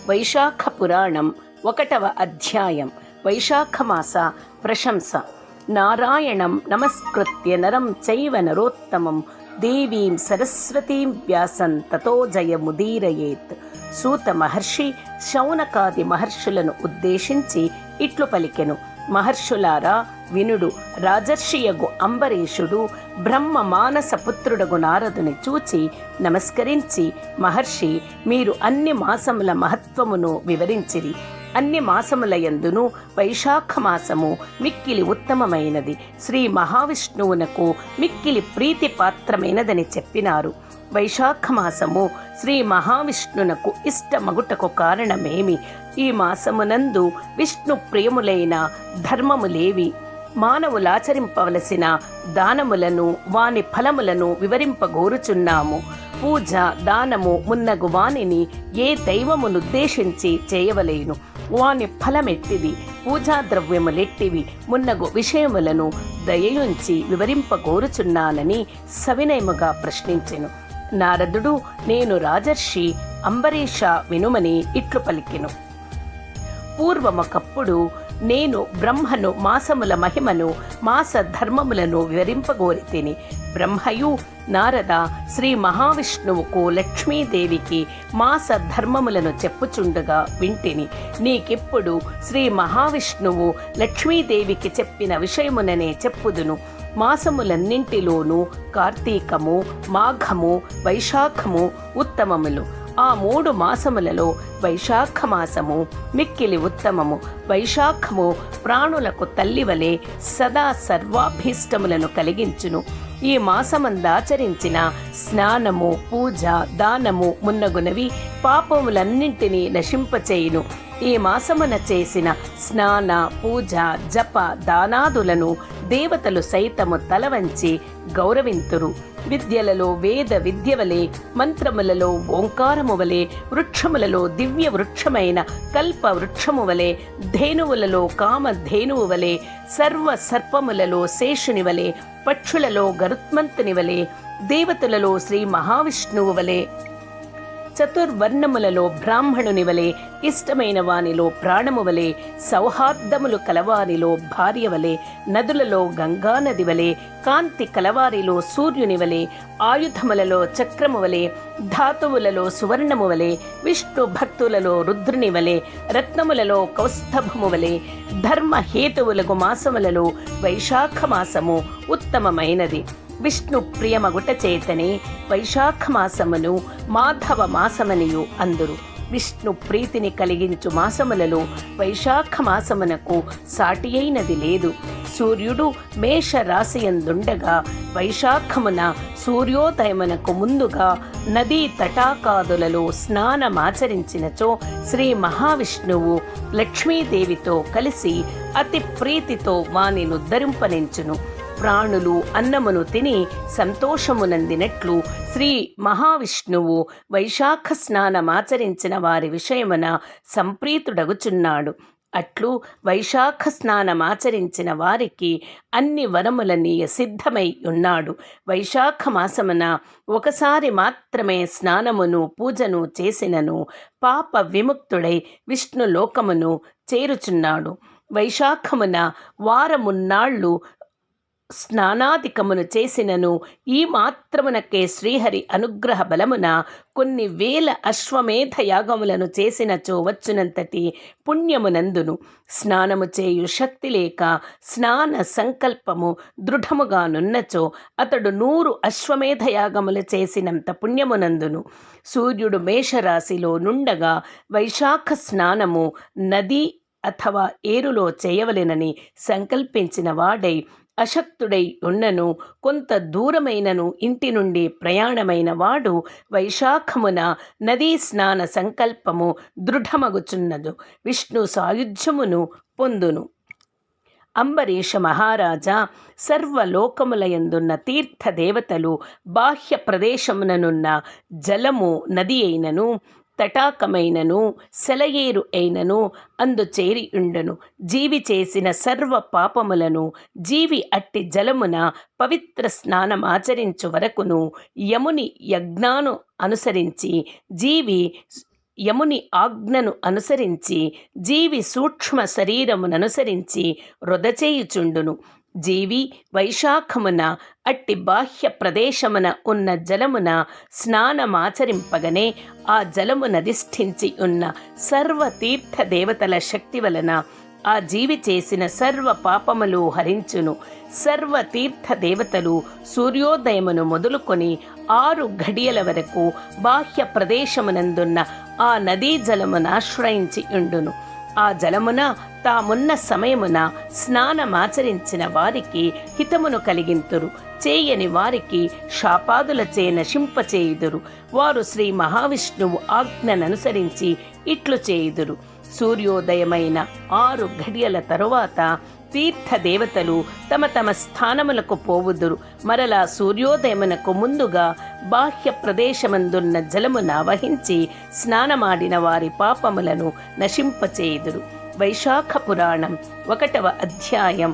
వైశాఖ పురాణం 1వ అధ్యాయం. వైశాఖమాస ప్రశంస. నారాయణం నమస్కృత్య నరం చైవ నరోత్తమం దేవీం సరస్వతీం వ్యాసం తతో జయముదీరయేత్. సూత మహర్షి శౌనకాది మహర్షులను ఉద్దేశించి ఇట్లు పలికెను: మహర్షులారా వినుడు. రాజర్షియగు అంబరీషుడు బ్రహ్మ మానస పుత్రుడగు నారదుని చూచి నమస్కరించి, మహర్షి, మీరు అన్ని మాసముల మహత్వమును వివరించిరి. అన్ని మాసముల యందును వైశాఖ మాసము మిక్కిలి ఉత్తమమైనది, శ్రీ మహావిష్ణువునకు మిక్కిలి ప్రీతిపాత్రమైనదని చెప్పినారు. వైశాఖ మాసము శ్రీ మహావిష్ణునకు ఇష్టమగుటకు కారణమేమి? ఈ మాసమునందు విష్ణు ప్రియములైన ధర్మములేవి? మానవులాచరింపవలసిన దానములను వాని ఫలములను వివరింపగోరుచున్నాము. పూజ, దానము మున్నగు వానిని ఏ దైవమునుద్దేశించి చేయవలేను? వాని ఫలమెట్టిది, పూజా ద్రవ్యములెట్టివి మున్నగు విషయములను దయయుంచి వివరింపగోరుచున్నానని సవినయముగా ప్రశ్నించెను. నారదుడు, నేను రాజర్షి అంబరీష వినుమని ఇట్లు పలికెను: పూర్వమొకప్పుడు నేను బ్రహ్మను మాసముల మహిమను, మాస ధర్మములను వివరింపగోరితిని. బ్రహ్మయు నారద, శ్రీ మహావిష్ణువుకు లక్ష్మీదేవికి మాస ధర్మములను చెప్పుచుండగా వింటిని. నీకిప్పుడు శ్రీ మహావిష్ణువు లక్ష్మీదేవికి చెప్పిన విషయముననే చెప్పుదును. మాసములన్నింటిలోనూ కార్తీకము, మాఘము, వైశాఖము ఉత్తమములు. ఆ 3 మాసములలో వైశాఖ మాసము మిక్కిలి ఉత్తమము. వైశాఖము ప్రాణులకు తల్లివలే సదా సర్వాభీష్టములను కలిగించును. ఈ మాసమందాచరించిన స్నానము, పూజ, దానము మున్నగునవి పాపములన్నింటినీ నశింపచేయును. ఈ మాసమున చేసిన స్నాన, పూజ, జప, దానాదులను దేవతలు సైతము తలవంచి గౌరవింతురు. విద్యలలో వేద విద్యవలే, మంత్రములలో ఓంకారము వలె, వృక్షములలో దివ్య వృక్షమైన కల్ప వృక్షము వలె, ధేనువులలో కామధేనువు వలె, సర్వ సర్పములలో శేషుని వలె, పక్షులలో గరుత్మంతుని వలె, దేవతలలో శ్రీ మహావిష్ణువు వలె, చతుర్వర్ణములలో బ్రాహ్మణుని వలె, ఇష్టమైన వానిలో ప్రాణము వలె, సౌహార్దములు కలవారిలో భార్య వలె, నదులలో గంగానది వలె, కాంతి కలవారిలో సూర్యుని వలె, ఆయుధములలో చక్రము వలె, ధాతువులలో సువర్ణము వలె, విష్ణు భక్తులలో రుద్రుని వలె, రత్నములలో కౌస్తభము వలె, ధర్మహేతువులకు మాసములలో వైశాఖ మాసము ఉత్తమమైనది. విష్ణు ప్రియమగుట చేతనే వైశాఖ మాసమును మాధవ మాసమనియు అందురు. విష్ణు ప్రీతిని కలిగించు మాసములలో వైశాఖ మాసమునకు సాటి అయినది లేదు. సూర్యుడు మేష రాశియందుండగా వైశాఖమున సూర్యోదయమునకు ముందుగా నదీ తటాకాదులలో స్నానమాచరించినచో శ్రీ మహావిష్ణువు లక్ష్మీదేవితో కలిసి అతి ప్రీతితో వానినుద్ధరింపనించును. ప్రాణులు అన్నమును తిని సంతోషమునందినట్లు శ్రీ మహావిష్ణువు వైశాఖ స్నానమాచరించిన వారి విషయమున సంప్రీతుడగుచున్నాడు. అట్లు వైశాఖ స్నానమాచరించిన వారికి అన్ని వరములనీయ సిద్ధమై ఉన్నాడు. వైశాఖ మాసమున ఒకసారి మాత్రమే స్నానమును పూజను చేసినను పాప విముక్తుడై విష్ణులోకమును చేరుచున్నాడు. వైశాఖమున వారమున్నాళ్ళు స్నానాధికమును చేసినను ఈ మాత్రమునకే శ్రీహరి అనుగ్రహ బలమున కొన్ని వేల అశ్వమేధ యాగములను చేసినచో వచ్చునంతటి పుణ్యమునందును. స్నానము చేయు శక్తి లేక స్నాన సంకల్పము దృఢముగానున్నచో అతడు 100 అశ్వమేధ యాగములు చేసినంత పుణ్యమునందును. సూర్యుడు మేషరాశిలో నుండగా వైశాఖ స్నానము నది అథవా ఏరులో చేయవలెనని సంకల్పించిన వాడై అశక్తుడై ఉన్నను కొంత దూరమైనను ఇంటి నుండి ప్రయాణమైన వాడు వైశాఖమున నదీ స్నాన సంకల్పము దృఢమగుచున్నదు. విష్ణు సాయుధ్యమును పొందును. అంబరీష మహారాజా, సర్వలోకములయందున్న తీర్థదేవతలు బాహ్య ప్రదేశముననున్న జలము నది అయినను తటాకమైనను సెలయేరు అయినను అందు చేరి ఉండను. జీవి చేసిన సర్వ పాపములను జీవి అట్టి జలమున పవిత్ర స్నానమాచరించు వరకును యముని యజ్ఞాను అనుసరించి జీవి యముని ఆజ్ఞను అనుసరించి జీవి సూక్ష్మ శరీరముననుసరించి వృధచేయుచుండును. జీవి వైశాఖమున అట్టి బాహ్య ప్రదేశమున ఉన్న జలమున స్నానమాచరింపగనే ఆ జలమునధిష్ఠించి ఉన్న సర్వతీర్థ దేవతల శక్తి వలన ఆ జీవి చేసిన సర్వ పాపములు హరించును. సర్వతీర్థ దేవతలు సూర్యోదయమును మొదలుకొని 6 ఘడియల వరకు బాహ్య ప్రదేశమునందున్న ఆ నదీ జలమునాశ్రయించి ఉండును. ఆ జలమున తామున్న సమయమున స్నానమాచరించిన వారికి హితమును కలిగింతురు, చేయని వారికి శాపాదులచే నశింపచేయుదురు. వారు శ్రీ మహావిష్ణువు ఆజ్ఞననుసరించి ఇట్లు చేయుదురు. సూర్యోదయమైన 6 ఘడియల తరువాత తీర్థదేవతలు తమ తమ స్థానములకు పోవుదురు. మరలా సూర్యోదయమునకు ముందుగా బాహ్య ప్రదేశమందున్న జలమున వహించి స్నానమాడిన వారి పాపములను నశింపచేయుదురు. వైశాఖ పురాణం 1వ అధ్యాయం